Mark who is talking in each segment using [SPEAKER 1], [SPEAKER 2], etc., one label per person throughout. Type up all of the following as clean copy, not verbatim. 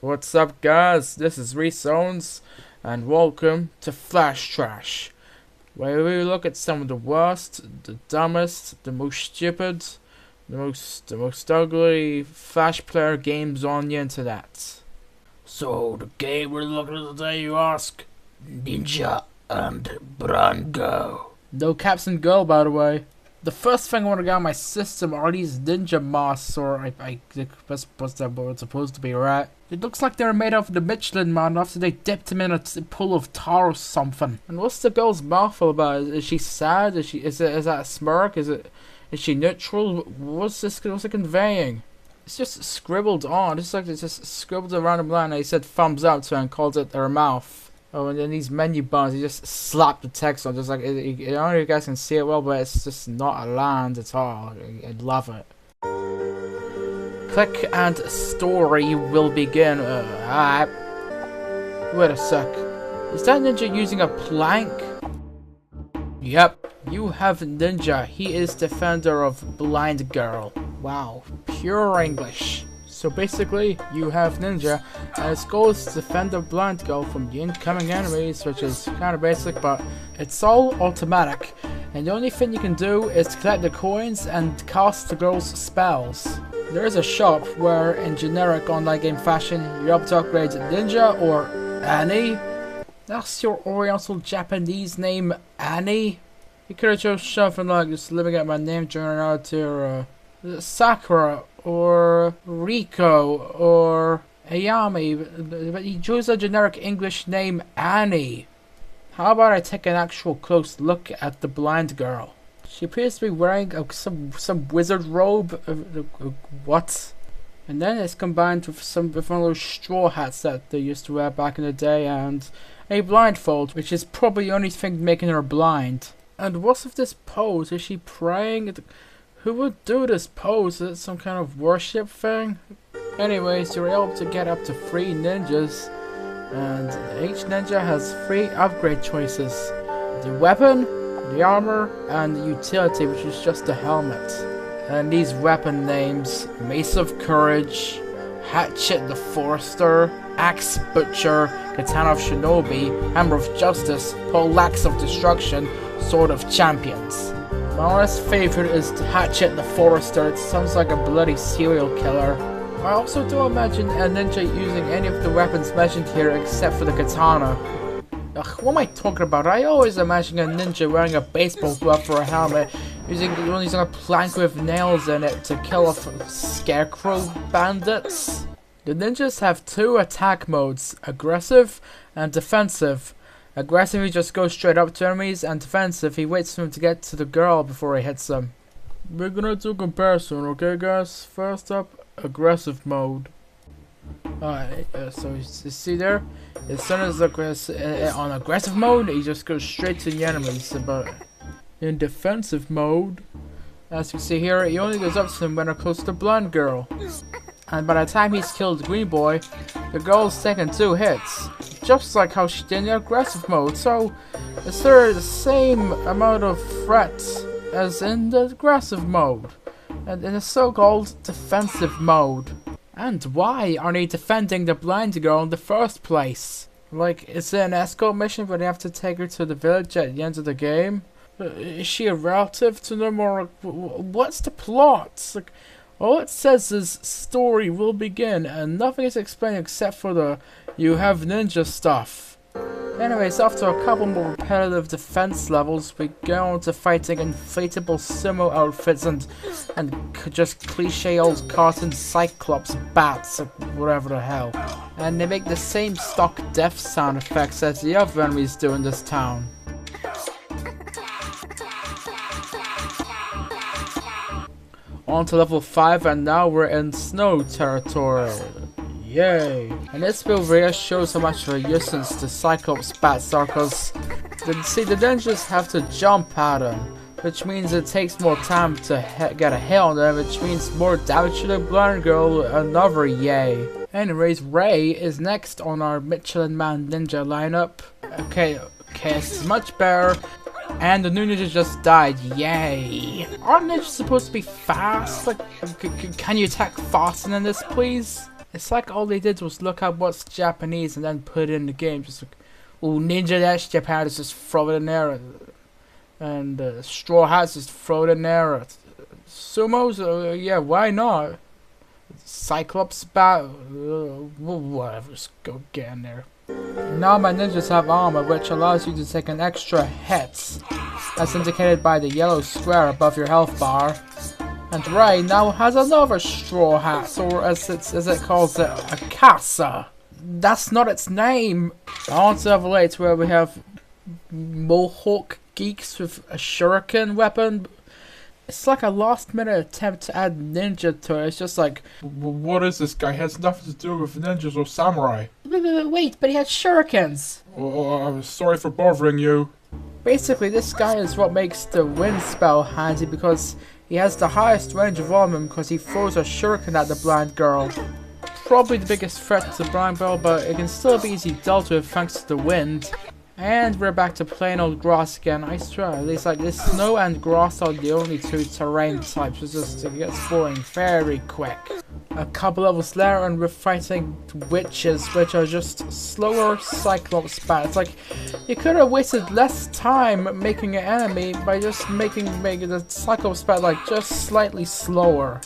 [SPEAKER 1] What's up, guys? This is Rezones, and welcome to Flash Trash, where we look at some of the worst, the dumbest, the most stupid, the most ugly Flash Player games on the internet. So, the game we're looking at today, you ask? Ninja and Brango. No caps and girl, by the way. The first thing I want to get on my system are these ninja masks, or I that's what it's supposed to be, right? It looks like they're made of the Michelin Man after they dipped him in a pool of tar or something. And what's the girl's mouth all about? Is she sad? Is that a smirk? Is she neutral? What's it conveying? It's just scribbled on. It's just scribbled a random line. He said thumbs up to her and called it her mouth. Oh, and then these menu buttons, he just slapped the text on, just like, I don't know if you guys can see it well, but it's just not a land at all. I love it. Click and story will begin. Wait a sec. Is that ninja using a plank? Yep, you have ninja. He is defender of blind girl. Wow, pure English. So basically, you have ninja, and its goal is to defend the blind girl from the incoming enemies, which is kind of basic, but it's all automatic. And the only thing you can do is collect the coins and cast the girl's spells. There is a shop where, in generic online game fashion, you're able to upgrade Ninja or Annie. That's your Oriental Japanese name, Annie. You could have chose something like just living at my name during out to Sakura or Rico or Ayami, but you chose a generic English name, Annie. How about I take an actual close look at the blind girl? She appears to be wearing some wizard robe. What? And then it's combined with one of those straw hats that they used to wear back in the day, and a blindfold, which is probably the only thing making her blind. And what's with this pose? Is she praying? Who would do this pose? Is it some kind of worship thing? Anyways, you're able to get up to 3 ninjas, and each ninja has 3 upgrade choices. The weapon, the armor, and the utility, which is just the helmet. And these weapon names: Mace of Courage, Hatchet the Forester, Axe Butcher, Katana of Shinobi, Hammer of Justice, Poleaxe of Destruction, Sword of Champions. My honest favorite is Hatchet the Forester. It sounds like a bloody serial killer. I also don't imagine a ninja using any of the weapons mentioned here except for the katana. Ugh, what am I talking about? I always imagine a ninja wearing a baseball glove for a helmet, using a plank with nails in it to kill off scarecrow bandits. The ninjas have 2 attack modes: aggressive and defensive. Aggressive, he just goes straight up to enemies, and defensive, he waits for them to get to the girl before he hits them. We're gonna do comparison, okay guys? First up, aggressive mode. Alright, so you see there? As soon as on aggressive mode, he just goes straight to the enemies. But in defensive mode, as you see here, he only goes up to them when they're close to the blind girl. And by the time he's killed the green boy, the girl's taken 2 hits. Just like how she did in the aggressive mode. So, is there the same amount of threat as in the aggressive mode? And in the so-called defensive mode? And why are they defending the blind girl in the first place? Like, is it an escort mission where they have to take her to the village at the end of the game? Is she a relative to them, or what's the plot? Like, all it says is story will begin, and nothing is explained except for the you have ninja stuff. Anyways, after a couple more repetitive defense levels, we go on to fighting inflatable sumo outfits and just cliche old cartoon cyclops bats or whatever the hell. And they make the same stock death sound effects as the other enemies do in this town. On to level 5, and now we're in snow territory. Yay! And this build really shows how much of a nuisance the Cyclops bats are, cause the ninjas have to jump at them, which means it takes more time to get a hit on them, which means more damage to the blind girl. Another yay. Anyways, Ray is next on our Michelin Man ninja lineup. Okay, this is much better. And the new ninja just died. Yay! Aren't ninjas supposed to be fast? Like, can you attack faster than this, please? It's like all they did was look up what's Japanese and then put it in the game. Just like, oh, ninja, that's Japanese, just throw it in there. And straw hats, just throw it in there. Sumos, yeah, why not? Cyclops bat, whatever, just go get in there. Now my ninjas have armor, which allows you to take an extra hit, as indicated by the yellow square above your health bar. And Ray now has another straw hat, or as it calls it, a casa. That's not its name. On to level 8, where we have Mohawk geeks with a shuriken weapon. It's like a last minute attempt to add ninja to it. It's just like,
[SPEAKER 2] what is this guy? It has nothing to do with ninjas or samurai.
[SPEAKER 1] Wait, but he had shurikens.
[SPEAKER 2] Oh, I'm sorry for bothering you.
[SPEAKER 1] Basically, this guy is what makes the wind spell handy, because he has the highest range of all of them because he throws a shuriken at the blind girl. Probably the biggest threat to the blind girl, but it can still be easily dealt with thanks to the wind. And we're back to plain old grass again. I swear, at least like this, snow and grass are the only two terrain types. It gets boring very quick. A couple levels later, and we're fighting witches, which are just slower Cyclops bats. It's like you could have wasted less time making an enemy by just making the Cyclops bat like just slightly slower.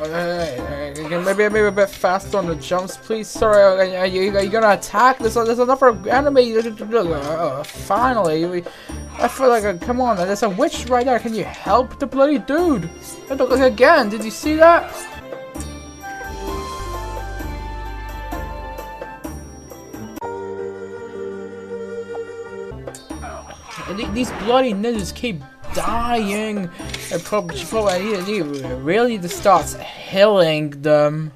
[SPEAKER 1] Maybe a bit faster on the jumps, please. Sorry, are you gonna attack? There's another enemy. Finally, I feel like come on. There's a witch right there. Can you help the bloody dude? Look again. Did you see that? These bloody ninjas keep dying. I really need to start healing them.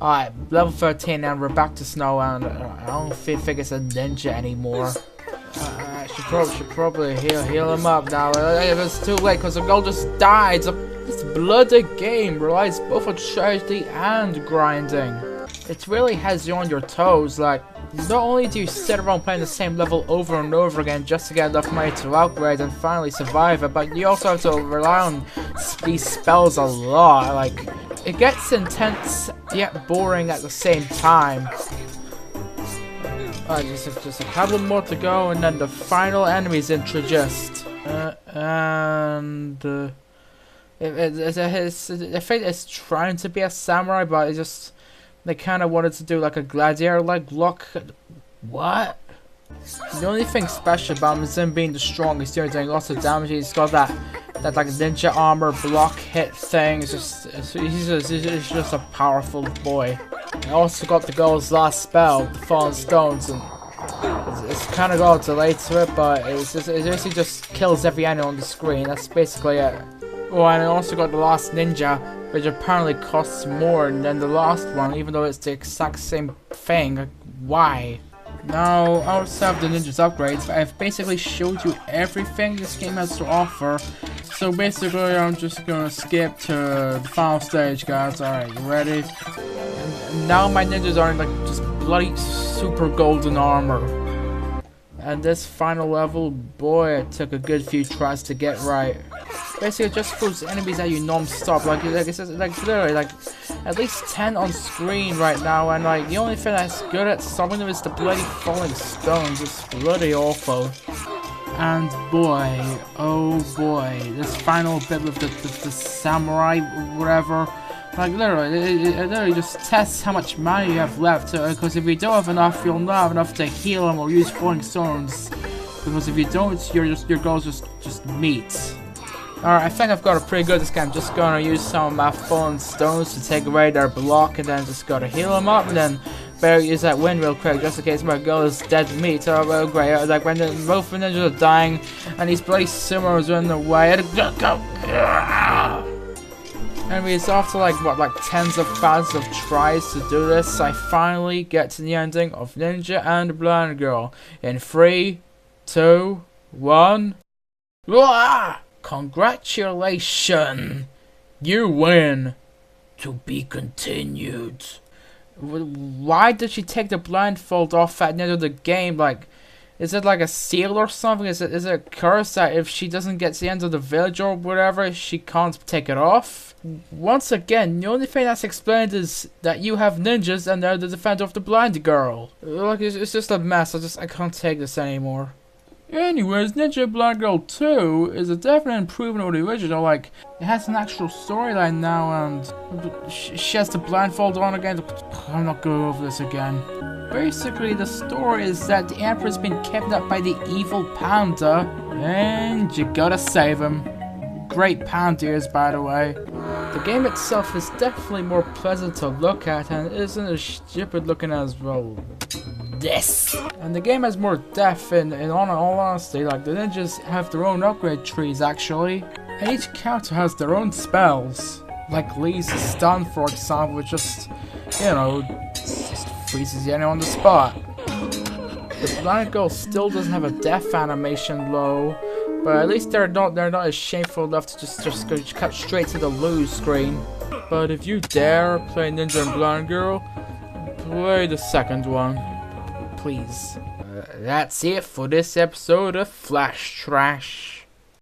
[SPEAKER 1] Alright, level 13 and we're back to snow, and I don't think it's a ninja anymore. I should probably heal him up now. It's too late because the girl just died. This bloody game relies both on strategy and grinding. It really has you on your toes. Like, not only do you sit around playing the same level over and over again just to get enough money to upgrade and finally survive it, but you also have to rely on these spells a lot. Like, it gets intense yet boring at the same time. Just a couple more to go, and then the final enemy is introduced. I think it's trying to be a samurai, but they kind of wanted to do like a gladiator-like look. What? The only thing special about him is him being the strongest here, doing lots of damage. He's got that like ninja armor block hit thing. He's just a powerful boy. I also got the girl's last spell, the Fallen Stones, and it's kind of got a delay to it, but it basically just kills every enemy on the screen. That's basically it. Oh, and I also got the last ninja, which apparently costs more than the last one, even though it's the exact same thing. Like, why? Now, outside of the ninja's upgrades, I've basically showed you everything this game has to offer. So basically, I'm just gonna skip to the final stage, guys. Alright, you ready? And now my ninjas are in like just bloody super golden armor. And this final level, boy, it took a good few tries to get right. Basically, it just throws enemies at you non-stop. Like it's like literally like at least 10 on screen right now, and like the only thing that's good at stopping them is the bloody falling stones. It's bloody awful. And boy, oh boy, this final bit with the samurai, whatever. Like literally, it literally just tests how much money you have left. Because if you don't have enough, you'll not have enough to heal them or use falling stones. Because if you don't, your goal's just meat. Alright, I think I've got it pretty good this game. I'm just gonna use some of my fallen stones to take away their block, and then just gotta heal them up, and then better use that wind real quick just in case my girl is dead meat. Oh, well, great. Like when both ninjas are dying and these bloody sumos are in the way. Anyways, after like tens of thousands of tries to do this, I finally get to the ending of Ninja and the Blind Girl. In 3, 2, 1. Congratulations! You win! To be continued. Why did she take the blindfold off at the end of the game? Like, Is it like a seal or something? Is it a curse that if she doesn't get to the end of the village or whatever, she can't take it off? Once again, the only thing that's explained is that you have ninjas and they're the defender of the blind girl. Like, it's just a mess. I can't take this anymore. Anyways, Ninja Blind Girl 2 is a definite improvement over the original. Like, it has an actual storyline now, and she has the blindfold on again. I'm not going over this again. Basically, the story is that the Emperor's been kidnapped by the evil panda, and you gotta save him. Great panda ears, by the way. The game itself is definitely more pleasant to look at, and isn't as stupid looking as, well, this. And the game has more depth in all honesty. Like, the ninjas have their own upgrade trees actually, and each character has their own spells. Like Lee's stun, for example, which just, you know, just freezes you on the spot. The blind girl still doesn't have a death animation though, but at least they're not as shameful enough to just go cut straight to the lose screen. But if you dare play Ninja and Blind Girl, play the second one. Please. That's it for this episode of Flash Trash.